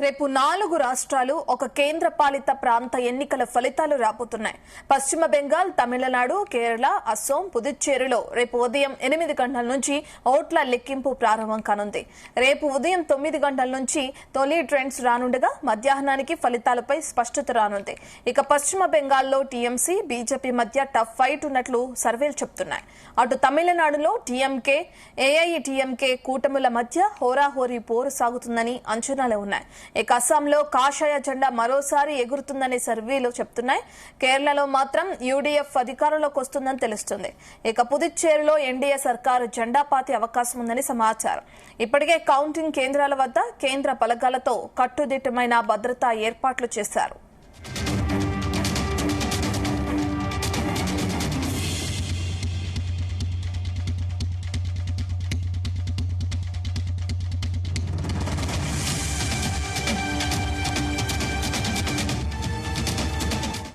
రేపు 4 రాష్ట్రాలు ఒక కేంద్ర పాలిత ప్రాంత ఎన్నికల ఫలితాలు రాబోతున్నాయి. పశ్చిమ బెంగాల్, తమిళనాడు, కేరళ, అస్సోం, పుదుచ్చేరిలో రేపు ఉదయం 8 గంటల నుంచి ఓట్ల లెక్కింపు ప్రారంభం కానుంది. రేపు ఉదయం 9 గంటల నుంచి తొలి ట్రెండ్స్ రానుండగా మధ్యాహ్నానికి ఫలితాలపై స్పష్టత రానుంది. ఇక పశ్చిమ బెంగాల్లో టీఎంసీ, బీజేపీ మధ్య టఫ్ ఫైట్ ఉన్నట్లు సర్వేలు చెబుతున్నాయి. అటు తమిళనాడులో టీఎంకే, ఏఐటీఎంకే కూటముల మధ్య హోరాహోరీ పోరు సాగుతుందని అంచనాలు ఉన్నాయి. ఇక అస్సాంలో కాషాయ జెండా మరోసారి ఎగురుతుందని సర్వేలు చెప్తున్నాయి. కేరళలో మాత్రం యూడీఎఫ్ అధికారంలోకి వస్తుందని తెలుస్తుంది. ఇక పుదుచ్చేరిలో ఎన్డీఏ సర్కారు జెండా పాతే అవకాశం ఉందని సమాచారం. ఇప్పటికే కౌంటింగ్ కేంద్రాల వద్ద కేంద్ర బలగాలతో కట్టుదిట్టమైన భద్రతా ఏర్పాట్లు చేశారు.